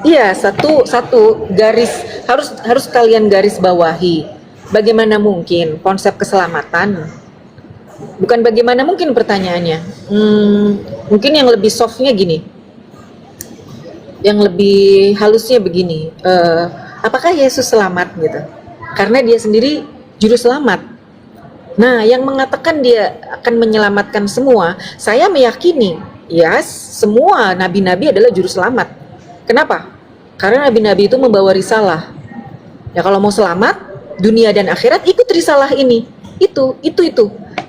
Iya, satu garis harus kalian garis bawahi. Bagaimana mungkin konsep keselamatan? Bukan bagaimana mungkin pertanyaannya. Mungkin yang lebih softnya gini, yang lebih halusnya begini. Apakah Yesus selamat gitu? Karena dia sendiri juru selamat. Nah, yang mengatakan dia akan menyelamatkan semua, saya meyakini, ya, semua nabi-nabi adalah juru selamat. Kenapa? Karena nabi-nabi itu membawa risalah. Ya kalau mau selamat, dunia dan akhirat, ikut risalah ini. Itu.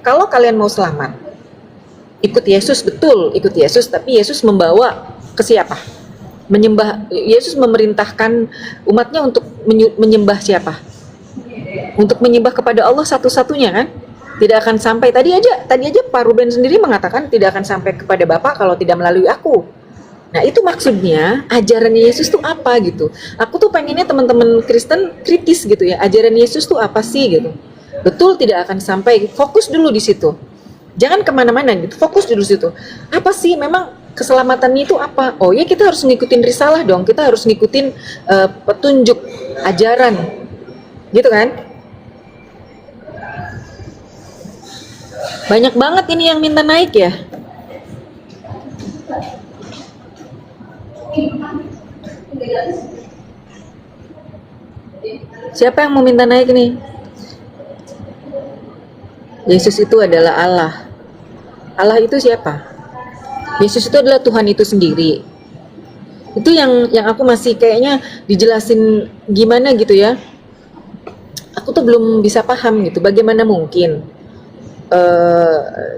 Kalau kalian mau selamat, ikut Yesus, betul, ikut Yesus, tapi Yesus membawa ke siapa? Yesus memerintahkan umatnya untuk menyembah siapa? Untuk menyembah kepada Allah satu-satunya kan? Tidak akan sampai, tadi aja Pak Ruben sendiri mengatakan tidak akan sampai kepada Bapa kalau tidak melalui aku. Nah itu maksudnya ajaran Yesus tuh apa gitu. Aku tuh pengennya teman-teman Kristen kritis gitu ya, ajaran Yesus tuh apa sih gitu. Betul tidak akan sampai, fokus dulu di situ. Jangan kemana-mana gitu, fokus dulu di situ. Apa sih memang keselamatan itu apa? Oh ya kita harus ngikutin risalah dong, kita harus ngikutin petunjuk ajaran gitu kan. Banyak banget ini yang minta naik ya. Siapa yang mau minta naik nih? Yesus itu adalah Allah. Allah itu siapa? Yesus itu adalah Tuhan itu sendiri. Itu yang aku masih kayaknya dijelasin gimana gitu ya. Aku tuh belum bisa paham gitu. Bagaimana mungkin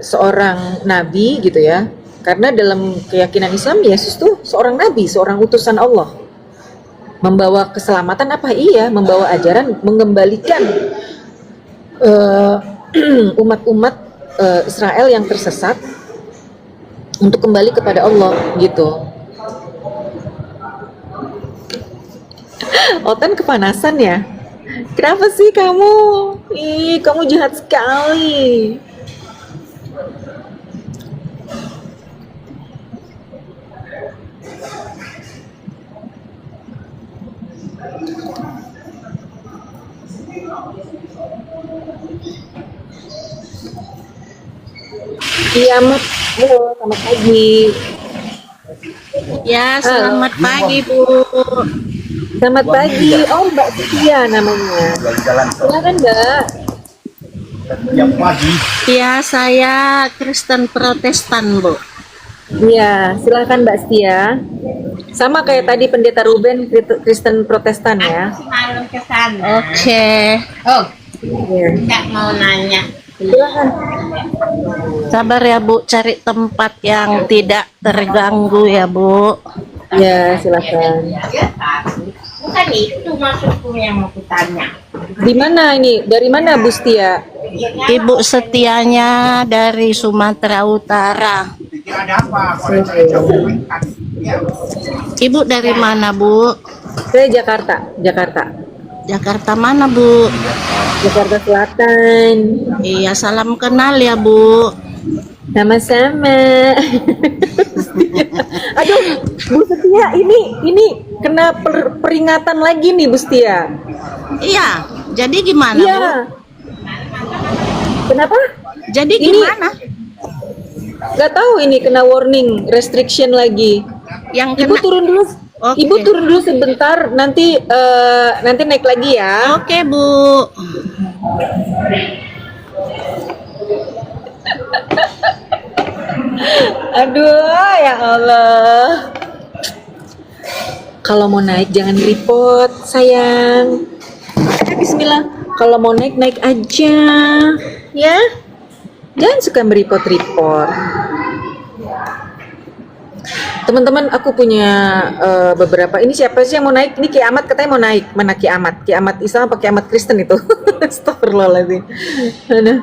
seorang nabi gitu ya? Karena dalam keyakinan Islam Yesus tuh seorang nabi, seorang utusan Allah. Membawa keselamatan apa? Iya, membawa ajaran mengembalikan umat-umat Israel yang tersesat untuk kembali kepada Allah gitu. Otan kepanasan ya? Kenapa sih kamu? Ih, kamu jahat sekali. Kiamat, halo, selamat pagi. Ya, Halo, selamat pagi, Bu. selamat pagi. Oh, Mbak Setia namanya. Silakan Mbak. Ya, saya Kristen Protestan, Bu. Iya, silakan Mbak Setia. Sama kayak tadi Pendeta Ruben, Kristen Protestan ya. Semalam ke sana. Oke. Oh, Iya. nggak mau nanya. Silakan. Sabar ya, Bu, cari tempat yang tidak terganggu ya, Bu. Ya, silakan. Ya, tapi bukan itu maksudku yang mau kutanya. Di mana ini? Dari mana Bu Setia? Ibu setianya dari Sumatera Utara. Ibu dari mana, Bu? Saya Jakarta, Jakarta. Jakarta mana, Bu? Jakarta Selatan. Iya, salam kenal ya, Bu. Sama-sama. Aduh, Bu Setia, ini kena peringatan lagi nih Bu Setia. Iya, jadi gimana, Iya. Bu? Kenapa? Jadi Ini- gimana? Gak tahu ini kena warning restriction lagi. Yang Ibu kena. turun dulu. Oke. Ibu turun dulu sebentar. Nanti naik lagi ya. Oke, Bu. Aduh, ya Allah. Kalau mau naik jangan repot, sayang. Bismillah. Kalau mau naik naik aja, ya. Jangan suka merepot-repot. Teman-teman, aku punya beberapa. Ini siapa sih yang mau naik? Ini Kiamat katanya mau naik. Mana Kiamat? Kiamat Islam apa Kiamat Kristen itu? Astagfirullahaladzim. Aduh.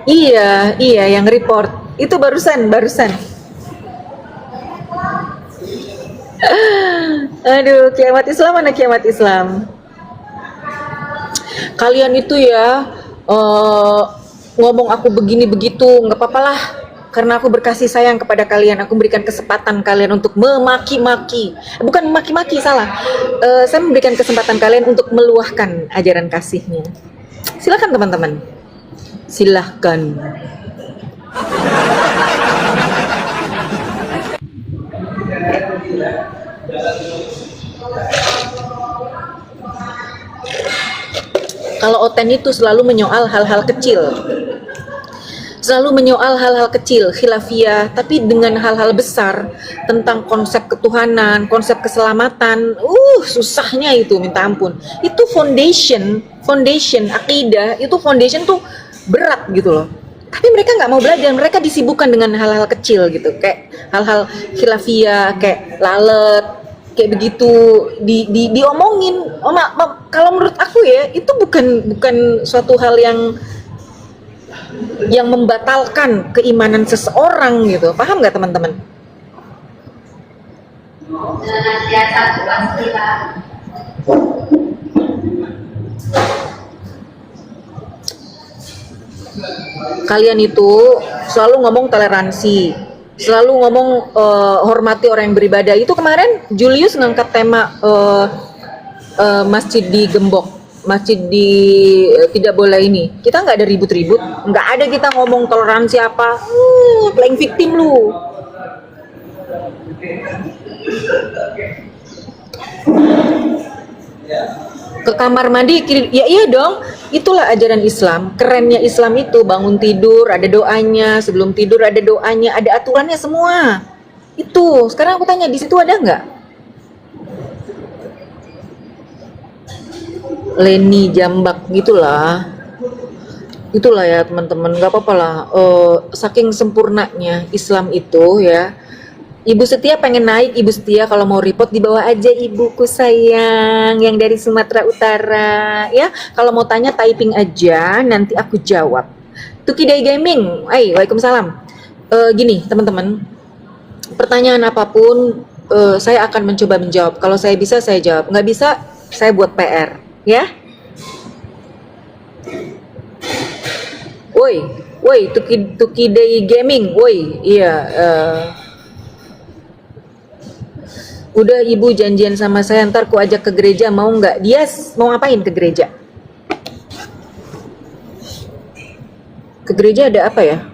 Iya, yang report. Itu barusan. Aduh, Kiamat Islam mana Kiamat Islam? Kalian itu ya ngomong aku begini begitu, nggak apa-apa lah. Karena aku berkasih sayang kepada kalian, aku memberikan kesempatan kalian untuk memaki-maki. Bukan memaki-maki, salah. Saya memberikan kesempatan kalian untuk meluahkan ajaran kasihnya. Silakan teman-teman. Silahkan. Kalau Oten itu selalu menyoal hal-hal kecil, khilafiyah, tapi dengan hal-hal besar tentang konsep ketuhanan, konsep keselamatan, susahnya itu minta ampun. Itu foundation akidah, itu foundation tuh berat gitu loh. Tapi mereka nggak mau belajar, mereka disibukkan dengan hal-hal kecil gitu, kayak hal-hal khilafiyah, kayak lalet, kayak begitu diomongin. Kalau menurut aku ya, itu bukan suatu hal yang membatalkan keimanan seseorang gitu. Paham nggak teman-teman? Kalian itu selalu ngomong toleransi, selalu ngomong hormati orang yang beribadah. Itu kemarin Julius ngangkat tema masjid di Gembok, masjid di tidak boleh ini. Kita nggak ada ribut-ribut, nggak ada kita ngomong toleransi apa, playing victim lu. Ke kamar mandi, ya iya dong. Itulah ajaran Islam. Kerennya Islam itu bangun tidur ada doanya, sebelum tidur ada doanya, ada aturannya semua. Itu. Sekarang aku tanya, di situ ada nggak? Leni Jambak gitulah. Itulah ya teman-teman, nggak apa-apa lah. Saking sempurnanya Islam itu ya. Ibu Setia pengen naik, Ibu Setia kalau mau report dibawa aja ibuku sayang yang dari Sumatera Utara ya. Kalau mau tanya typing aja, nanti aku jawab. Tuki Day Gaming, waalaikumsalam. Gini teman-teman, pertanyaan apapun saya akan mencoba menjawab. Kalau saya bisa saya jawab, nggak bisa saya buat PR ya. Woi, Tuki Day Gaming, woi, iya. Udah ibu janjian sama saya, ntar ku ajak ke gereja, mau nggak? Dia mau ngapain ke gereja? Ke gereja ada apa ya?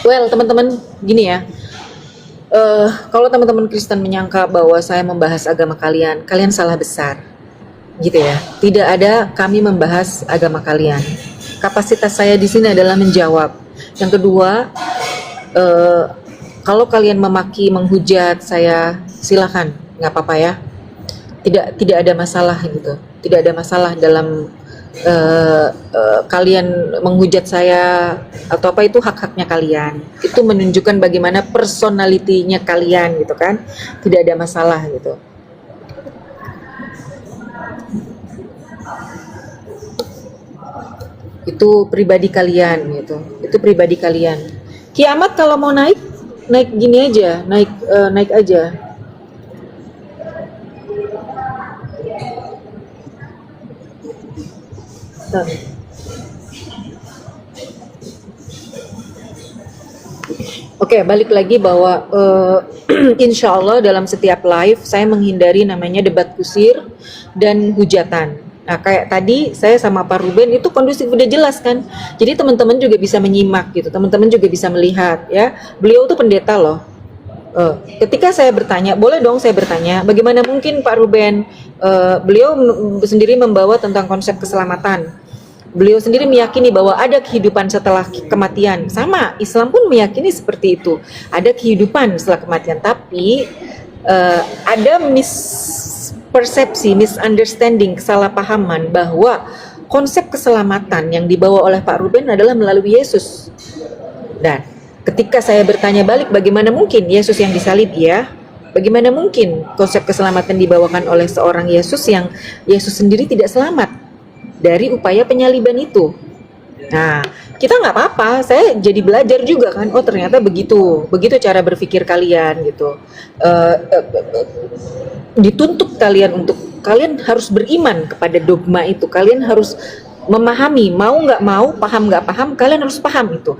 Well, teman-teman, gini ya. Kalau teman-teman Kristen menyangka bahwa saya membahas agama kalian, kalian salah besar, gitu ya. Tidak ada kami membahas agama kalian. Kapasitas saya di sini adalah menjawab. Yang kedua, kalau kalian memaki, menghujat saya, silakan, nggak apa-apa ya. Tidak ada masalah gitu. Tidak ada masalah dalam kalian menghujat saya atau apa, itu hak-haknya kalian. Itu menunjukkan bagaimana personalitinya kalian gitu kan. Tidak ada masalah gitu. Itu pribadi kalian gitu. Itu pribadi kalian. Kiamat kalau mau naik gini aja, naik aja. Oke, balik lagi bahwa insya Allah dalam setiap live saya menghindari namanya debat kusir dan hujatan. Nah, kayak tadi saya sama Pak Ruben itu kondusif, udah jelas kan. Jadi teman-teman juga bisa menyimak gitu, teman-teman juga bisa melihat ya. Beliau tuh pendeta loh. Ketika saya bertanya, boleh dong saya bertanya, bagaimana mungkin Pak Ruben? Beliau sendiri membawa tentang konsep keselamatan. Beliau sendiri meyakini bahwa ada kehidupan setelah kematian. Sama, Islam pun meyakini seperti itu. Ada kehidupan setelah kematian, tapi ada mispersepsi, misunderstanding, kesalahpahaman bahwa konsep keselamatan yang dibawa oleh Pak Ruben adalah melalui Yesus. Dan ketika saya bertanya balik, bagaimana mungkin Yesus yang disalib ya? Bagaimana mungkin konsep keselamatan dibawakan oleh seorang Yesus yang Yesus sendiri tidak selamat dari upaya penyaliban itu? Nah, kita nggak apa-apa, saya jadi belajar juga kan, oh ternyata begitu cara berpikir kalian gitu. Dituntut kalian untuk, kalian harus beriman kepada dogma itu, kalian harus memahami, mau nggak mau, paham nggak paham, kalian harus paham itu.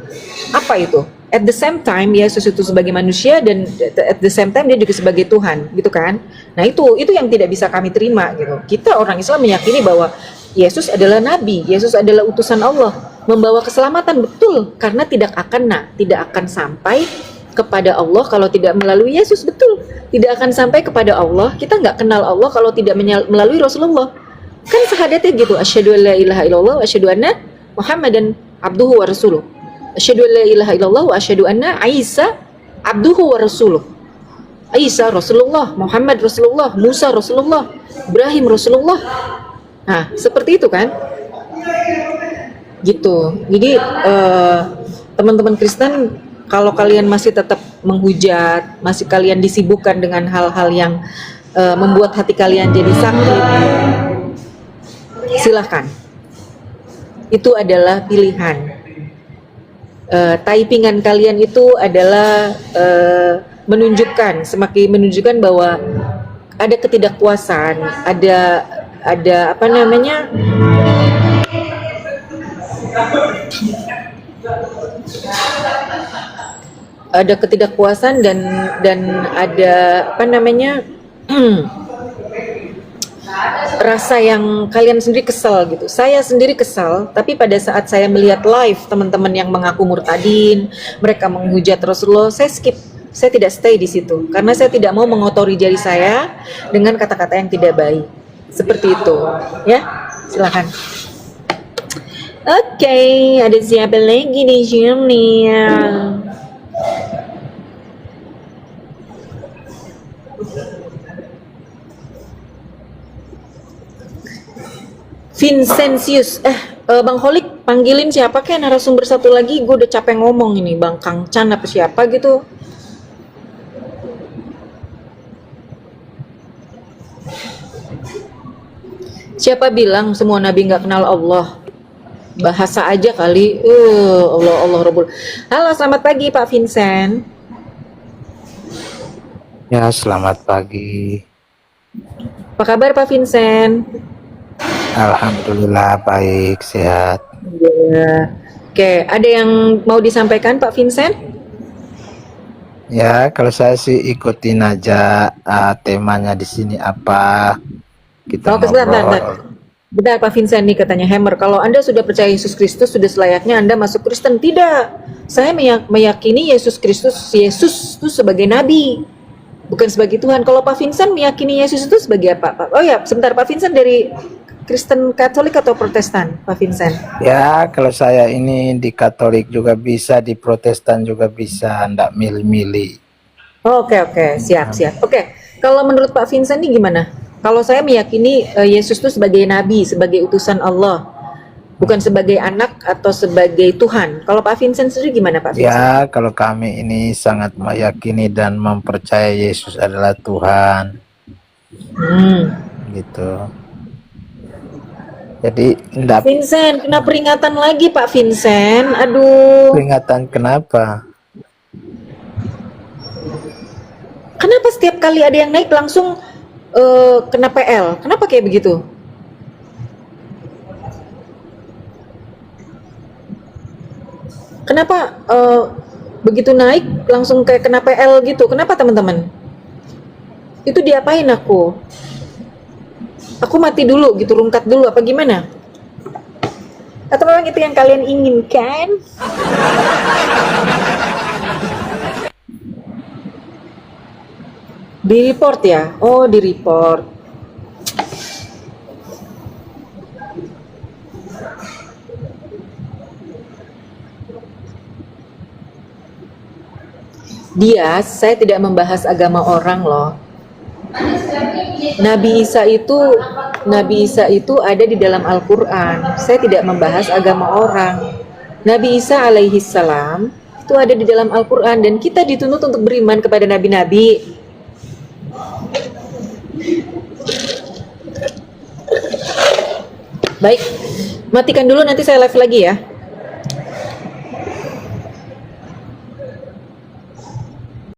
Apa itu? At the same time, Yesus itu sebagai manusia dan at the same time dia juga sebagai Tuhan, gitu kan? Nah itu yang tidak bisa kami terima gitu. Kita orang Islam meyakini bahwa Yesus adalah Nabi, Yesus adalah utusan Allah, membawa keselamatan, betul, karena tidak akan sampai kepada Allah kalau tidak melalui Yesus, betul, tidak akan sampai kepada Allah, kita nggak kenal Allah kalau tidak melalui Rasulullah, kan syahadatnya gitu, asyhadu an la ilaha illallah wa asyhadu anna Muhammadan abduhu wa rasuluh, asyhadu an la ilaha illallah wa asyhadu anna Isa abduhu wa rasuluh. Isa Rasulullah, Muhammad Rasulullah, Musa Rasulullah, Ibrahim Rasulullah. Nah, seperti itu kan? Gitu. Jadi teman-teman Kristen, kalau kalian masih tetap menghujat, masih kalian disibukkan dengan hal-hal yang membuat hati kalian jadi sakit, silahkan. Itu adalah pilihan. Typingan kalian itu adalah semakin menunjukkan bahwa ada ketidakpuasan, ada apa namanya, ada ketidakpuasan dan ada apa namanya rasa yang kalian sendiri kesel gitu. Saya sendiri kesal, tapi pada saat saya melihat live teman-teman yang mengaku murtadin, mereka menghujat Rasulullah, saya skip. Saya tidak stay di situ karena saya tidak mau mengotori jari saya dengan kata-kata yang tidak baik. Seperti itu, ya. Silakan. Oke, ada siapa lagi di sini? Vincentius, Bang Holik, panggilin siapa kayak narasumber satu lagi. Gue udah capek ngomong ini, Bang Kang Chan apa siapa gitu. Siapa bilang semua nabi nggak kenal Allah? Bahasa aja kali. Allah Rabbul. Halo, selamat pagi Pak Vincent. Ya, selamat pagi. Apa kabar Pak Vincent? Alhamdulillah baik, sehat. Ya. Oke, ada yang mau disampaikan Pak Vincent? Ya, kalau saya sih ikutin aja temanya di sini apa. Kita Oke, ngobrol. Benar Pak Vincent nih katanya Hammer. Kalau Anda sudah percaya Yesus Kristus, sudah selayaknya Anda masuk Kristen. Tidak. Saya meyakini Yesus Kristus, Yesus itu sebagai nabi, bukan sebagai Tuhan. Kalau Pak Vincent meyakini Yesus itu sebagai apa, Pak? Oh ya, sebentar, Pak Vincent dari Kristen Katolik atau Protestan, Pak Vincent? Ya, kalau saya ini di Katolik juga bisa, di Protestan juga bisa, ndak milih-milih. Oke, siap. Oke, kalau menurut Pak Vincent ini gimana? Kalau saya meyakini Yesus itu sebagai nabi, sebagai utusan Allah, bukan sebagai anak atau sebagai Tuhan. Kalau Pak Vincent sendiri gimana, Pak Vincent? Ya, kalau kami ini sangat meyakini dan mempercayai Yesus adalah Tuhan. Gitu. Jadi ndak Vincent, kena peringatan lagi Pak Vincent. Aduh. peringatan kenapa? Kenapa setiap kali ada yang naik langsung kena PL? Kenapa kayak begitu? Kenapa begitu naik langsung kayak kena PL gitu? Kenapa teman-teman? Itu diapain aku? Aku mati dulu gitu, rungkat dulu apa gimana? Atau memang itu yang kalian inginkan? Di report ya? Oh, di report. Saya tidak membahas agama orang loh. Nabi Isa itu ada di dalam Al-Quran. Saya tidak membahas agama orang. Nabi Isa alaihi salam itu ada di dalam Al-Quran dan kita dituntut untuk beriman kepada nabi-nabi. Baik, matikan dulu nanti saya live lagi ya.